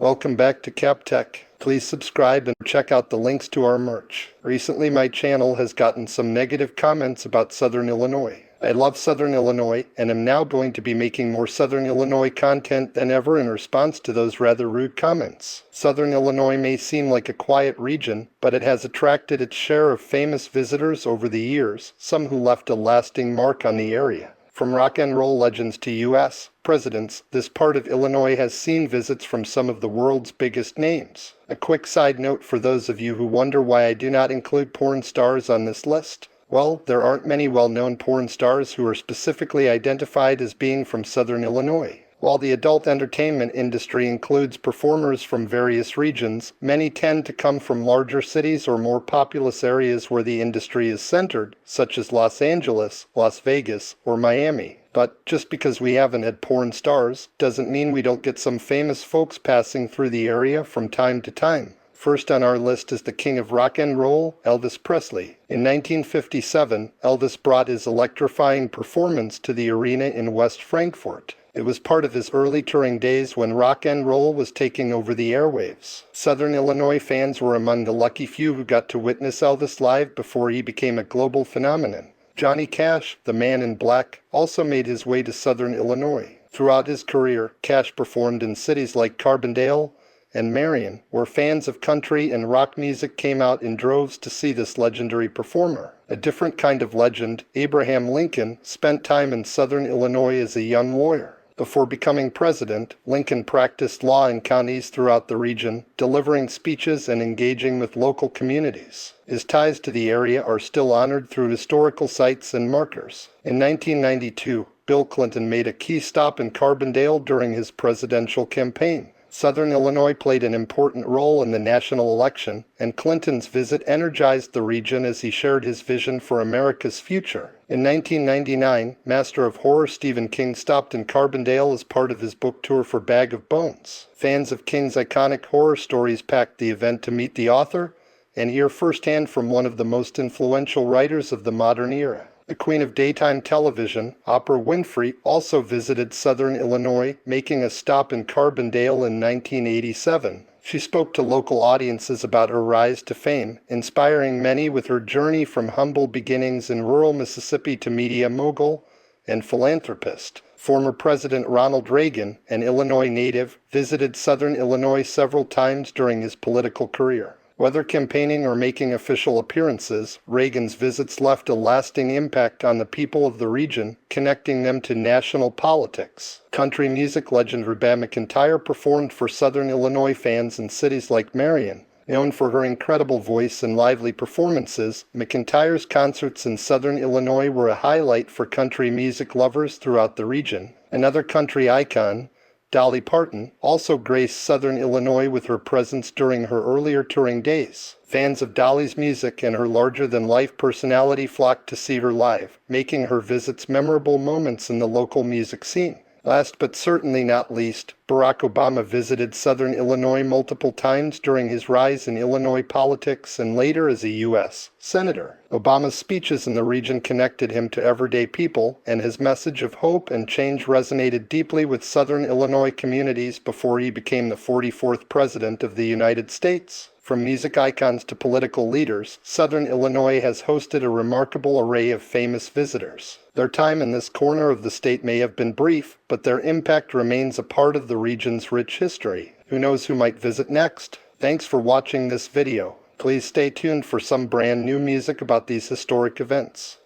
Welcome back to CapTech. Please subscribe and check out the links to our merch. Recently my channel has gotten some negative comments about Southern Illinois. I love Southern Illinois and am now going to be making more Southern Illinois content than ever in response to those rather rude comments. Southern Illinois may seem like a quiet region, but it has attracted its share of famous visitors over the years, some who left a lasting mark on the area. From rock and roll legends to U.S. presidents, this part of Illinois has seen visits from some of the world's biggest names. A quick side note for those of you who wonder why I do not include porn stars on this list. Well, there aren't many well-known porn stars who are specifically identified as being from Southern Illinois. While the adult entertainment industry includes performers from various regions, many tend to come from larger cities or more populous areas where the industry is centered, such as Los Angeles, Las Vegas, or Miami. But just because we haven't had porn stars doesn't mean we don't get some famous folks passing through the area from time to time. First on our list is the king of rock and roll, Elvis Presley. In 1957, Elvis brought his electrifying performance to the arena in West Frankfort. It was part of his early touring days when rock and roll was taking over the airwaves. Southern Illinois fans were among the lucky few who got to witness Elvis live before he became a global phenomenon. Johnny Cash, the Man in Black, also made his way to Southern Illinois. Throughout his career, Cash performed in cities like Carbondale and Marion, where fans of country and rock music came out in droves to see this legendary performer. A different kind of legend, Abraham Lincoln, spent time in Southern Illinois as a young lawyer. Before becoming president, Lincoln practiced law in counties throughout the region, delivering speeches and engaging with local communities. His ties to the area are still honored through historical sites and markers. In 1992, Bill Clinton made a key stop in Carbondale during his presidential campaign. Southern Illinois played an important role in the national election, and Clinton's visit energized the region as he shared his vision for America's future. In 1999, Master of Horror Stephen King stopped in Carbondale as part of his book tour for Bag of Bones. Fans of King's iconic horror stories packed the event to meet the author and hear firsthand from one of the most influential writers of the modern era. The queen of daytime television, Oprah Winfrey, also visited Southern Illinois, making a stop in Carbondale in 1987. She spoke to local audiences about her rise to fame, inspiring many with her journey from humble beginnings in rural Mississippi to media mogul and philanthropist. Former President Ronald Reagan, an Illinois native, visited Southern Illinois several times during his political career. Whether campaigning or making official appearances, Reagan's visits left a lasting impact on the people of the region, connecting them to national politics. Country music legend Reba McEntire performed for Southern Illinois fans in cities like Marion. Known for her incredible voice and lively performances, McEntire's concerts in Southern Illinois were a highlight for country music lovers throughout the region. Another country icon, Dolly Parton, also graced Southern Illinois with her presence during her earlier touring days. Fans of Dolly's music and her larger-than-life personality flocked to see her live, making her visits memorable moments in the local music scene. Last but certainly not least, Barack Obama visited Southern Illinois multiple times during his rise in Illinois politics and later as a U.S. Senator. Obama's speeches in the region connected him to everyday people, and his message of hope and change resonated deeply with Southern Illinois communities before he became the 44th President of the United States. From music icons to political leaders, Southern Illinois has hosted a remarkable array of famous visitors. Their time in this corner of the state may have been brief, but their impact remains a part of the region's rich history. Who knows who might visit next? Thanks for watching this video. Please stay tuned for some brand new music about these historic events.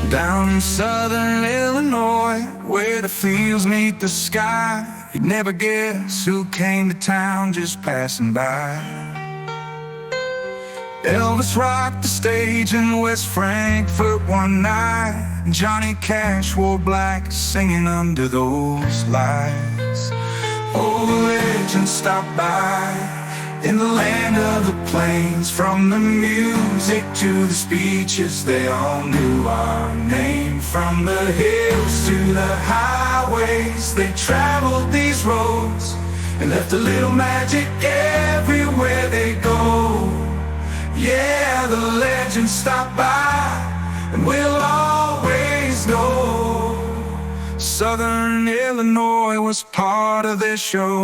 Down in Southern Illinois, where the fields meet the sky, you'd never guess who came to town just passing by. Elvis rocked the stage in West Frankfort one night. Johnny Cash wore black, singing under those lights. Oh, the legends stopped by in the land of the plains. From the music to the speeches, they all knew our name. From the hills to the highways, they traveled these roads and left a little magic everywhere they go. Yeah, the legends stop by, and we'll always know Southern Illinois was part of their show.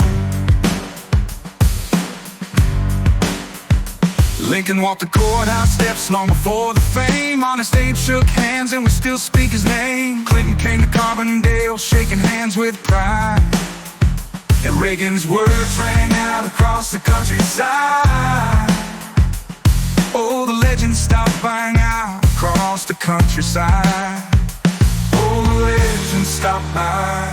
Lincoln walked the courthouse steps long before the fame. Honest Abe shook hands and we still speak his name. Clinton came to Carbondale shaking hands with pride, and Reagan's words rang out across the countryside. Oh, the legends stopped buying out across the countryside. Oh, the legends stopped by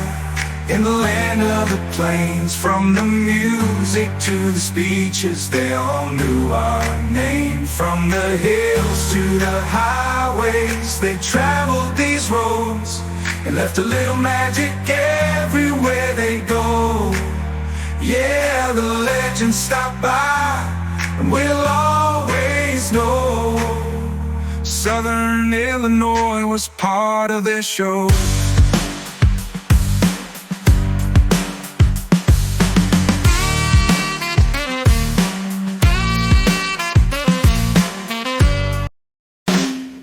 in the land of the plains. From the music to the speeches, they all knew our name. From the hills to the highways, they traveled these roads and left a little magic everywhere they go. Yeah, the legends stop by, and we'll always know Southern Illinois was part of their show.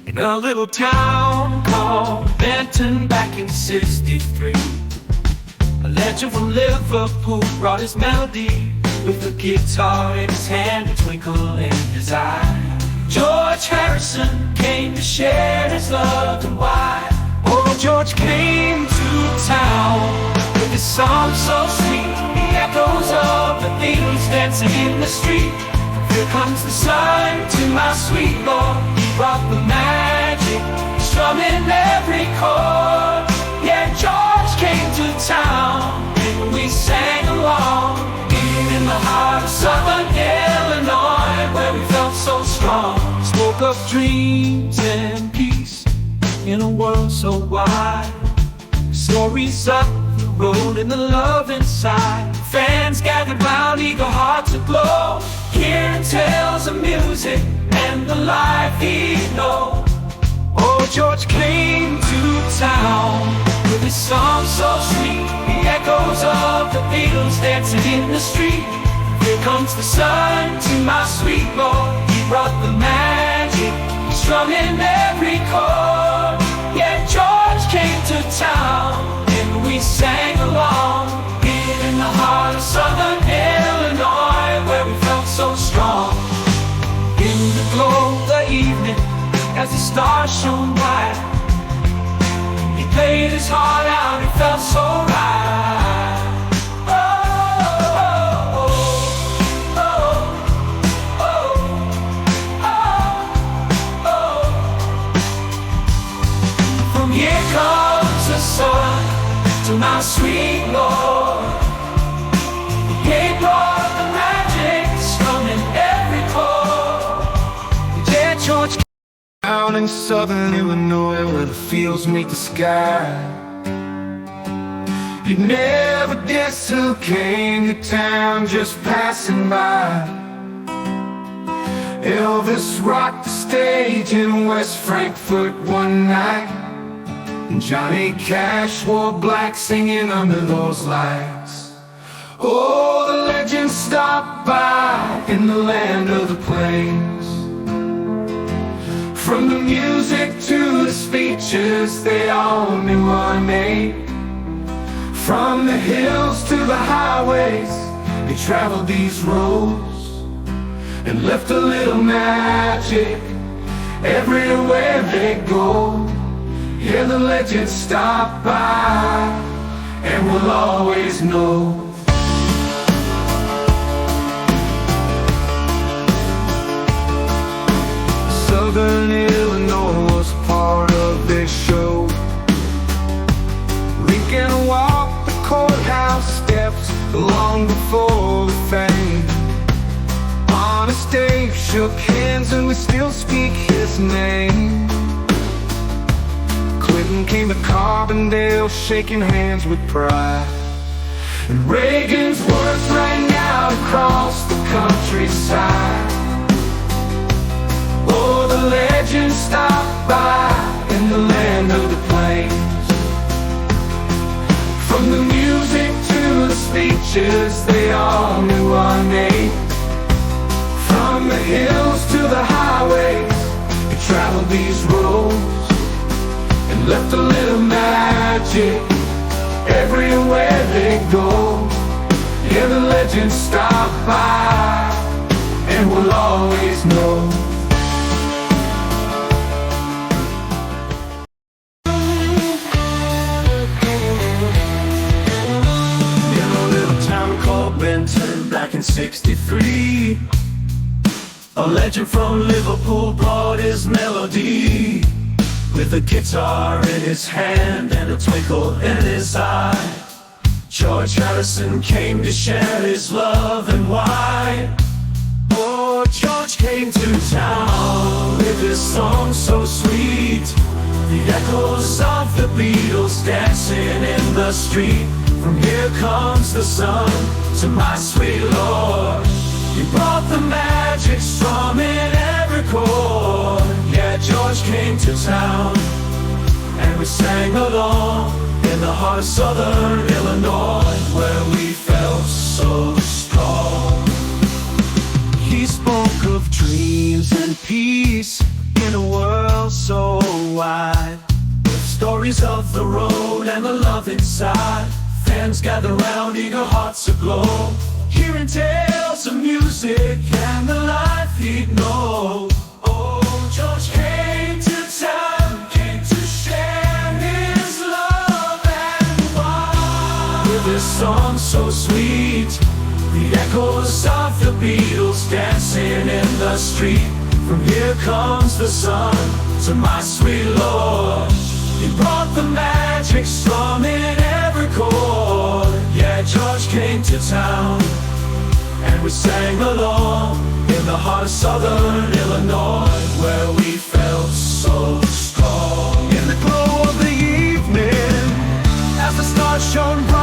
In a little town called Benton back in '63, a legend from Liverpool brought his melody with a guitar in his hand, a twinkle in his eye. George Harrison came to share his love and why. Oh, George came to town with his song so sweet, the echoes of the Beatles dancing in the street. Here comes the sun to my sweet Lord, he brought the magic, strumming every chord. Yeah, George came to town and we sang along, being in the heart of Southern Illinois, where we felt so strong. Spoke of dreams and peace in a world so wide. Stories up the road and the love inside. Fans gathered round, eager hearts aglow, hearing tales of music and the life he'd know. Oh, George came to town with his song so sweet, the echoes of the Beatles dancing in the street. Here comes the sun to my sweet Lord, he brought the magic, strumming every chord. Yeah, George came to town and we sang along, here in the heart of Southern Illinois, where we felt so strong. In the glow of the evening, as the stars shone bright, he played his heart out, it felt so right. Oh, oh, oh, oh, oh, oh, oh. From here comes the sun to my sweet Lord, he brought the magic, strumming every chord. Yeah, George down in Southern Illinois, where the fields meet the sky. He never guessed who came to town just passing by. Elvis rocked the stage in West Frankfort one night, and Johnny Cash wore black singing under those lights. Oh, the legends stopped by in the land of the plains. From the music to the speeches, they all knew our name. From the hills to the highways, they traveled these roads and left a little magic everywhere they go. Yeah, the legends stop by, and we'll always know Southern Illinois was part of their show. Lincoln walked the courthouse steps long before the fame. Honest Abe shook hands and we still speak his name. Clinton came to Carbondale shaking hands with pride, and Reagan's words rang out across the countryside. Oh, the legends stopped by in the land of the plains. From the music to the speeches, they all knew our name. From the hills to the highways, they traveled these roads and left a little magic Everywhere they go, yeah, the legends stop by, and we'll always know. In a little town called Benton, back in '63, a legend from Liverpool brought his melody. With a guitar in his hand and a twinkle in his eye, George Harrison came to share his love and why. Oh, George came to town with his song so sweet, the echoes of the Beatles dancing in the street. From here comes the sun to my sweet Lord, he brought the magic strum in every chord. Yeah, George came to town, and we sang along in the heart of southern Illinois, where we felt so strong. He spoke of dreams and peace in a world so wide, with stories of the road and the love inside. Fans gather round, eager hearts aglow, hearing tales of music and the life he'd know. Oh, George came to town, came to share his love and why. With his song so sweet, the echoes of the Beatles dancing in the street. From here comes the sun to my sweet Lord, he brought the magic strum in every chord. Yeah, George came to town, and we sang along in the heart of southern Illinois, where we felt so strong. In the glow of the evening, as the stars shone bright,